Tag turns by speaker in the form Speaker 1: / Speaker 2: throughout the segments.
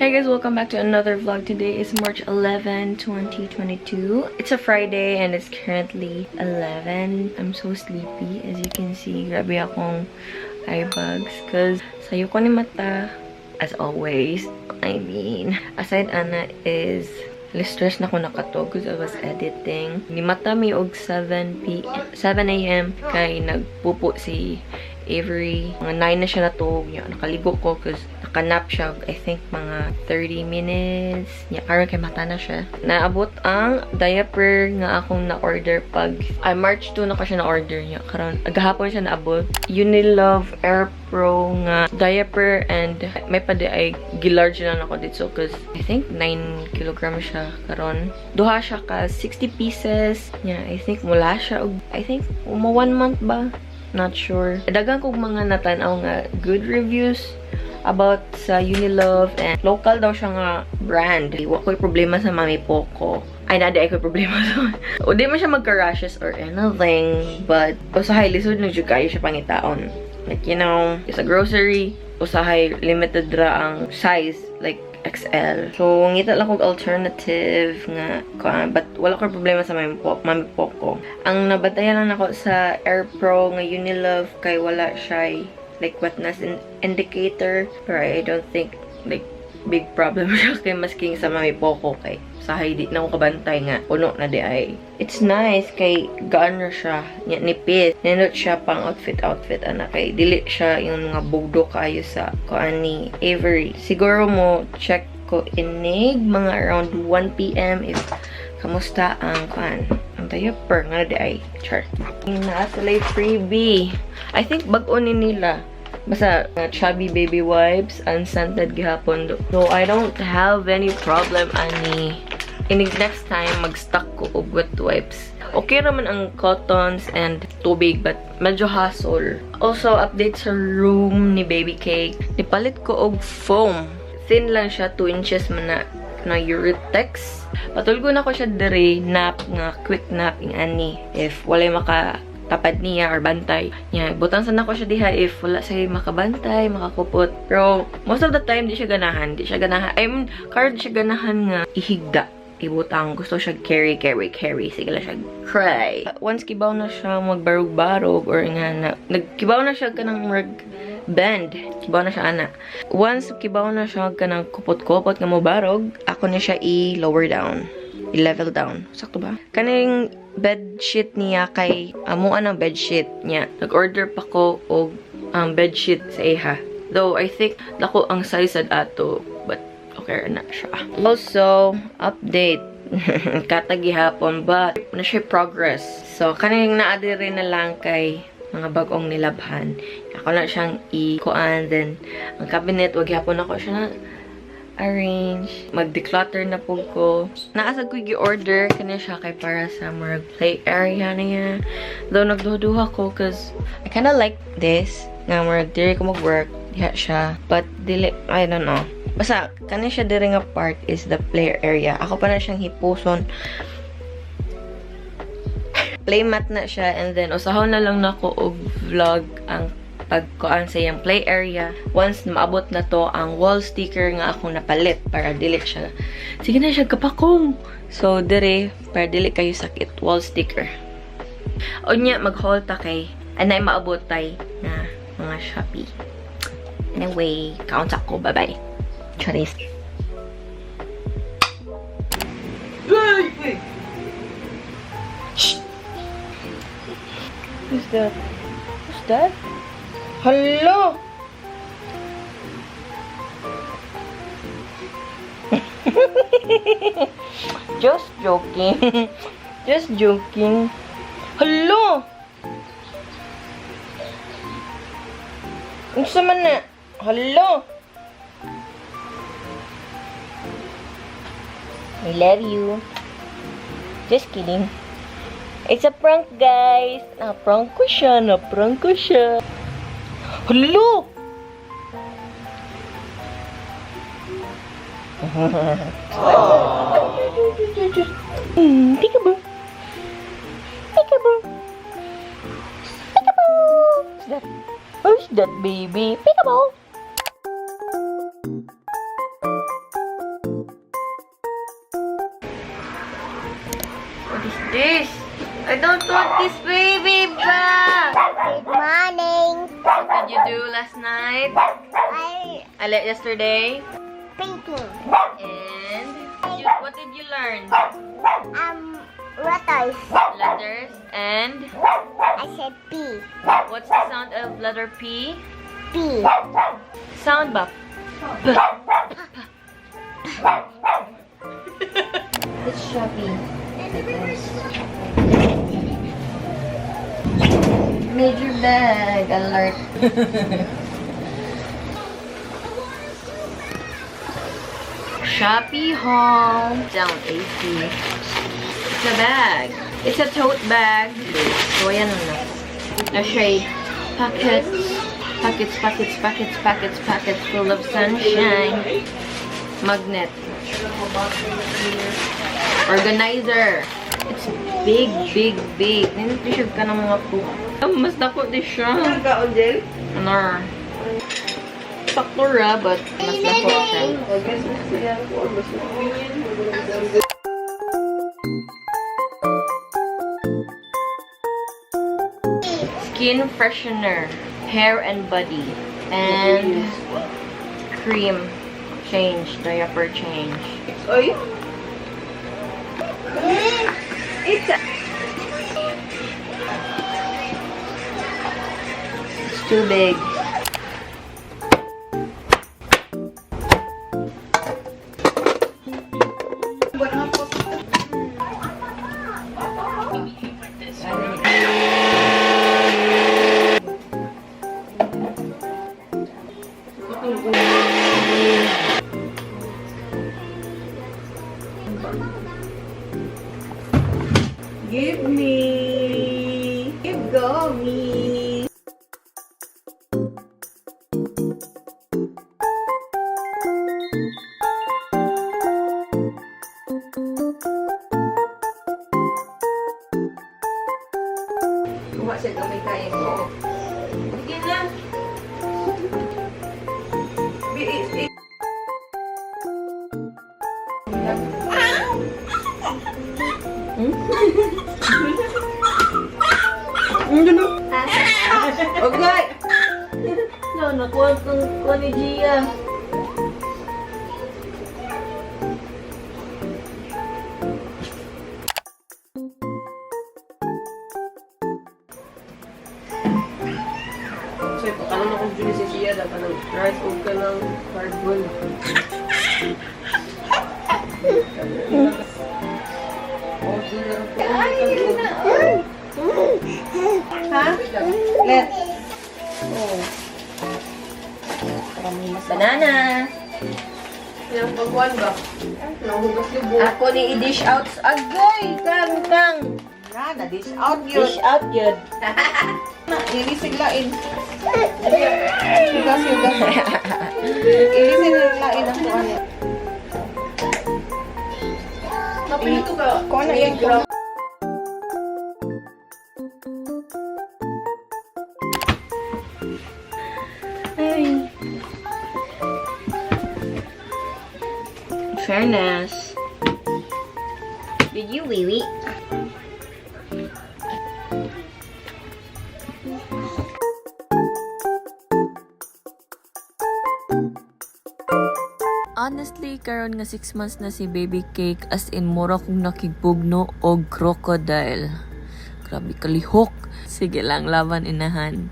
Speaker 1: Hey guys, welcome back to another vlog. Today is March 11, 2022. It's a Friday and it's currently 11. I'm so sleepy. As you can see, grabe akong eye bags because sayo ko ni mata. As always, I mean, aside ana is stress na ko nakatog because I was editing. Ni mata mi og 7 a.m. kay nagpupo si Avery. Mga 9 na siya natog niya. Nakaligo ko because nakanap siya. I think mga 30 minutes. Niya, karon kay mata na siya. Naabot ang diaper nga akong na-order pag March 2 na ko siya na-order niya. Karon agahapon siya naabot. UNILOVE Airpro nga diaper and may pa di ay gilarge lang ako dito because I think 9 kilograms siya karon. Duha siya ka 60 pieces. Yeah, I think mula siya og I think 1 month ba? Not sure. Dagang kong mga natanaw nga good reviews about sa UNILOVE and local daw siya nga brand. Wa ko'y problema sa mami Poco. Ay, nada ay ko'y problema sa o di man siya magka-rashes or anything. But, usahay lisod na dyan kayo siya pangitaon. Like, you know, sa grocery, usahay limited ra ang size. Like, XL. So, ngita lang kong alternative nga, but wala ko problema sa mami Poco. Ang nabatayan lang ako sa Airpro nga UNILOVE kay wala siya like wetness indicator. Pero I don't think like big problem siya kay masking sa mami Poco kay sahay di na ko kabantay nga puno na di ay. It's nice kay gaan na siya nipis. Nindot siya pang outfit ana kay dili siya yung mga bugdo kayo sa kuan ni Avery. Siguro mo check ko inig mga around 1 PM if kamusta ang kuan ang diaper nga di ay chart. Naasalay freebie. I think bag-on ni nila. Basta chubby baby wipes unscented gihapon do. So I don't have any problem ani. Inig next time mag-stock ko og wet wipes. Okay raman ang cottons and tubig but medyo hassle. Also update sa room ni baby cake. Nipalit ko og foam. Thin lang siya 2 inches man na Uritex. Patulgo na ko siya diri nap nga quick nap ing ani if walay tapad niya or bantay. Yeah, butang sana ko siya diha if wala siya makabantay, makakupot. Pero most of the time di siya ganahan. I mean, card siya ganahan nga ihigda. Ibutang gusto siya carry. Sige lang siya cry. Once kibaw na siya magbarog-barog or nga nagkibaw na siya kanang bend. Kibaw na siya ana. Once kibaw na siya kanang kupot-kupot nga mobarog, ako na siya i-lower down. I-level down. Sakto ba? Kaning bedsheet niya kay amuan ang bedsheet niya. Nag-order pa ko og bedsheet sa iha. Though I think dako ang size sad ato but okay na siya. Also, update. Katagihapon but na siya progress. So kaning naadiri na lang kay mga bagong nilabhan. Ako na siyang i-kuan then ang cabinet wag hapon ako siya na arrange. Mag-declutter na po ko. Naasag ko i-order. Kanya siya kay para sa mga play area na niya. Though nagduduha ko because I kinda like this. Nga mga diri ko mag-work. Diha siya. But dili, I don't know. Basta, kanya siya diri nga part is the play area. Ako pa na siyang hipuson. Playmat na siya. And then, usahon na lang na ko og vlog ang pagkuan sa iyang play area. Once maabot na to ang wall sticker nga akong napalit para dili siya. Sige na siya kapakong. So, dire, para dili kayo sakit. Wall sticker. O niya, mag-haul ta kay anay maabot tay na mga Shopee. Anyway, count ako. Bye-bye. Charis. Shh! Who's that? Who's that? Hello! Just joking. Just joking. Hello! Unsa man na? Hello! I love you. Just kidding. It's a prank, guys. Na-prank ko siya. Hello! Peekaboo. What's that? Who's that, baby? Peekaboo. This! I don't want this baby back!
Speaker 2: Good morning.
Speaker 1: What did you do last night? I like yesterday?
Speaker 2: Painting.
Speaker 1: And what did you learn?
Speaker 2: Letters.
Speaker 1: Letters. And
Speaker 2: I said P.
Speaker 1: what's the sound of letter P?
Speaker 2: P.
Speaker 1: Sound ba? It's Shopee. Major bag alert. Shopee Haul. Down 80. It's a bag. It's a tote bag. So, ayan na. A shade. Packets. Packets, packets, packets, packets, packets full of sunshine. Magnet. Organizer. It's big, big, big. Ninitisyon ka ng mga po. Mas dako din siya. Ano? Sakura, but mas dako siya. Skin freshener. Hair and body. And cream. Change. Diaper change.
Speaker 3: Oy. It's
Speaker 1: too big.
Speaker 3: give me. Give go me. Kuha siya gamay tayo mo. Okay na. Okay.
Speaker 1: No, nakuha ko ni Gia.
Speaker 3: So, ipakalan ako dyan si Sia na kanang rice cook ka ng cardboard. Ha? Let's. Oh.
Speaker 1: Banana.
Speaker 3: Yung pagkuhan ba? Nahugas yung buo.
Speaker 1: Ako ni i-dish out. Agoy! Kang!
Speaker 3: Na-dish out yun.
Speaker 1: Dish out yun.
Speaker 3: Ilisig lain. Hugas. Ilisig lain ang kuhan niya. Napilito ka.
Speaker 2: Kung ano yung kuha.
Speaker 1: Ay. Fairness. Did you wee-wee? Honestly, karon nga 6 months na si baby cake, as in mura kong nakigpugno og crocodile. Grabe kalihok. Sige lang, laban inahan.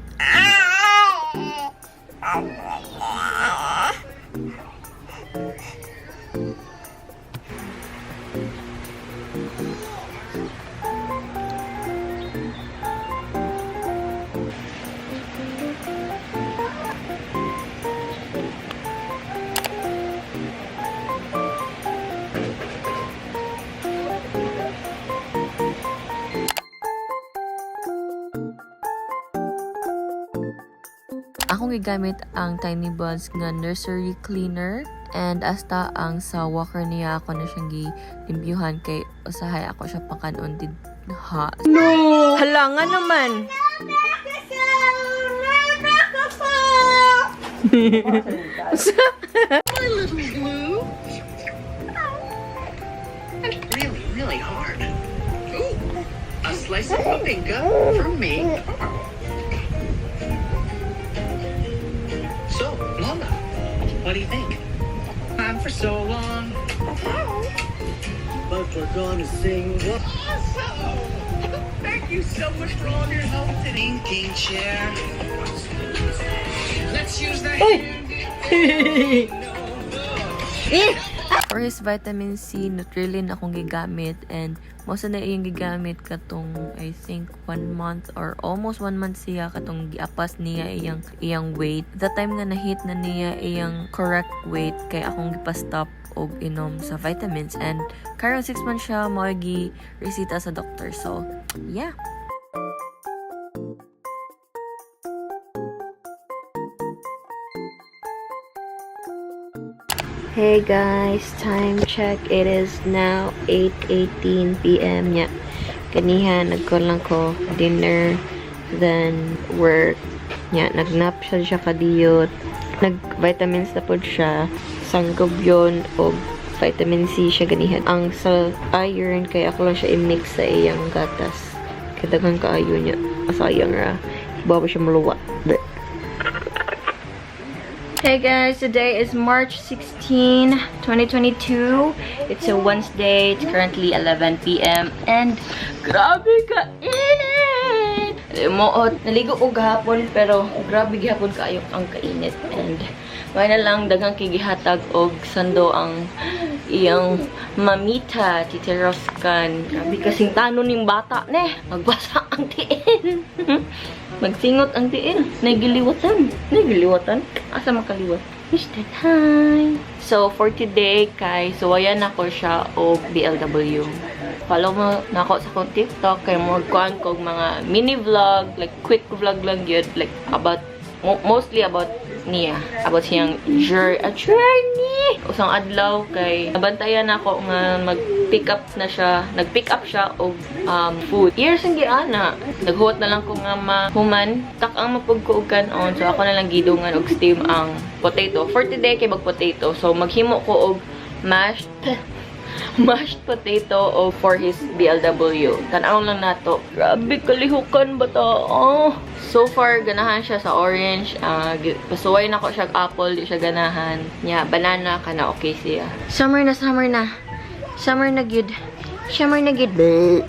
Speaker 1: Akong gigamit ang Tiny Buns nga nursery cleaner, and hasta ang sa walker niya ako na siyang gilimpyuhan kay usahay ako siya pakanon did ha. No! Hala nga naman!
Speaker 4: Really, really hard. Ooh. slice of paprika for me. So, Mama, what do you think? I'm for so long. But we're gonna sing. Awesome! Thank you so much for all of your help today. Thinking chair. Let's use that.
Speaker 1: For his vitamin C, Nutrilin akong gigamit, and most na iyang gigamit katong I think 1 month or almost 1 month siya katong giapas niya iyang weight. That time nga na-hit na niya iyang correct weight kay akong gipastop og inom sa vitamins, and karong 6 months siya mo gi resita sa doctor. So, yeah. Hey guys, time check. It is now 8:18 p.m. Yeah. Kaniha, nagkulang ko dinner, then work. Yeah, nagnap siya kadiyot. Nag-vitamins na po siya. Sanggog yun o vitamin C siya ganihan. Ang sa iron, kaya ako lang siya i-mix sa iyang gatas. Kadagang kaayo niya. Asayang ra. Bawa siya maluwa. Hey guys, today is March 16, 2022. It's a Wednesday. It's currently 11 p.m. And grabe ka init! Naligo ko gahapon, pero grabe gahapon kayo ang kainit. And may na lang dagang kigihatag og sando ang iyang mamita, titiroskan. Grabe kasing tanon ning bata, ne. Magbasa ang tiin. Magsingot ang tiin. Nagiliwatan. Nagiliwatan? Asa makaliwat? Mr. Hi! So, for today, kay suwayan ako siya o BLW. Follow mo na ako sa akong TikTok kay magkuhan ko mga mini vlog, like quick vlog lang yun, like about, mostly about niya. About siyang journey. Usang adlaw kay nabantayan ako nga mag-pick up na siya. Nag-pick up siya og food. Years ang giana. Naghuwat na lang ko nga mahuman. Tak ang mapagkuugan on. So ako na lang gidungan og steam ang potato. For today kay mag-potato. So maghimo ko og mashed potato o for his BLW. Tanaw lang nato. Grabe kalihukan ba to? Oh. So far, ganahan siya sa orange. Pasuway na ko siya apple. Di siya ganahan. Yeah, banana ka na. Okay siya. Summer na, summer na. Summer na good. Summer na good. Di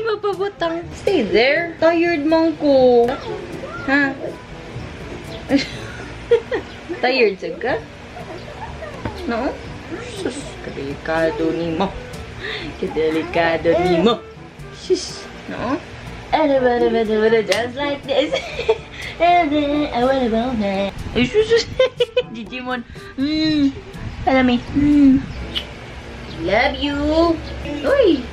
Speaker 1: ba pabutang? Stay there. Tired man ko. Ha? Tired sa ka? No? Sus, delikado ni mo. Delikado ni mo. Sus, no? Just like this. And then I wanna go now. Ay, sus, Digimon. Alam me. Love you. Uy.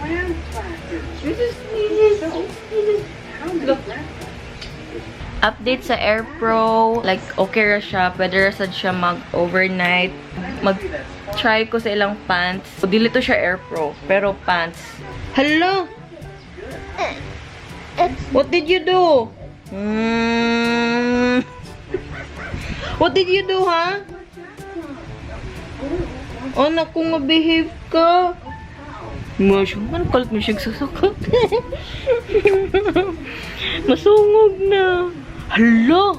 Speaker 1: Look. Update sa Airpro. Like, okay ra siya. Pwede ra sad siya mag-overnight. Mag-try ko sa ilang pants. Dili to siya Airpro, pero pants. Hello? What did you do? What did you do, ha? Oh, naku, mabehave ka. Ano kalit mo siyang sasakot? Masungog na. Hala!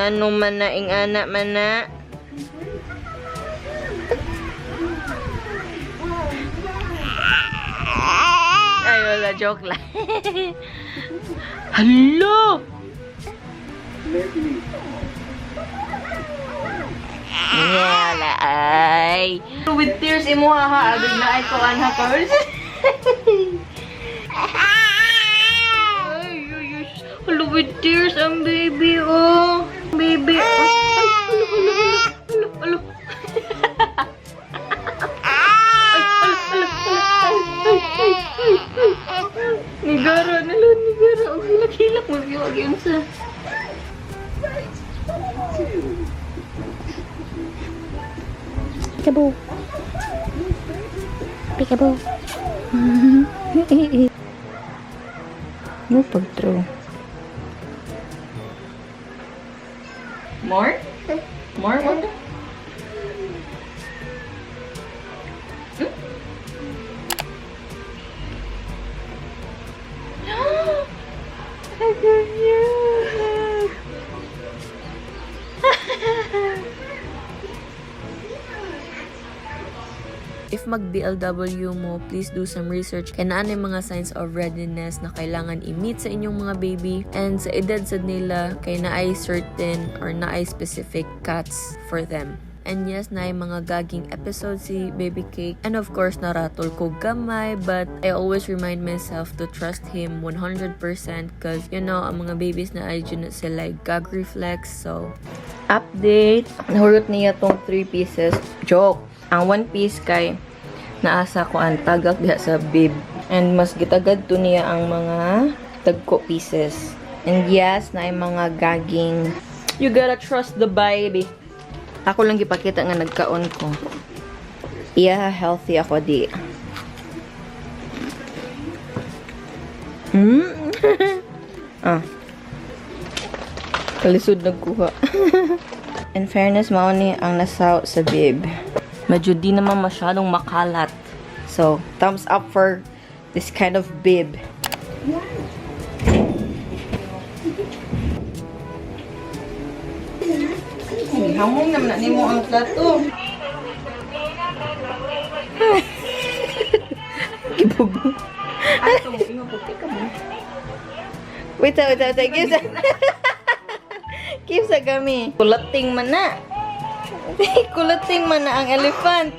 Speaker 1: Ano man na, ing anak man na? Ay, wala, joke lang. Hala! Wala, ay. With tears, imuha ha. Agad na ay ko an ha, Carl. Hello, with tears, ang baby, oh. Baby, oh. Ay, hello. Nigara, nigara. Ang hilak-hilak mo. Huwag yun sa...
Speaker 2: Peekaboo. Peekaboo.
Speaker 1: No pag-throw. More? More water? cute! If mag-BLW mo, please do some research kaya na yung mga signs of readiness na kailangan i-meet sa inyong mga baby, and sa edad sad nila kaya na ay certain or na ay specific cuts for them. And yes, na yung mga gaging episodes si Baby Cake. And of course, naratol ko gamay. But I always remind myself to trust him 100% because, you know, ang mga babies na ay dyan sila gag reflex. So, update. Nahurot niya tong 3 pieces. Joke. Ang 1 piece kay naasa ko ang tagak diha sa bib. And mas gitagad to niya ang mga tagko pieces. And yes, na yung mga gaging. You gotta trust the baby. Ako lang gipakita nga nagkaon ko. Yeah, healthy ako di. Kalisod nagkuha. In fairness, mao ni ang nasaw sa bib. Medyo di naman masyadong makalat. So, thumbs up for this kind of bib. Hamong naman na nimo ang plato. Kibugo.
Speaker 3: Ato, imaputi ka mo.
Speaker 1: Wait. Keep sa kami. Kulating man na. Kulating man na ang elephant.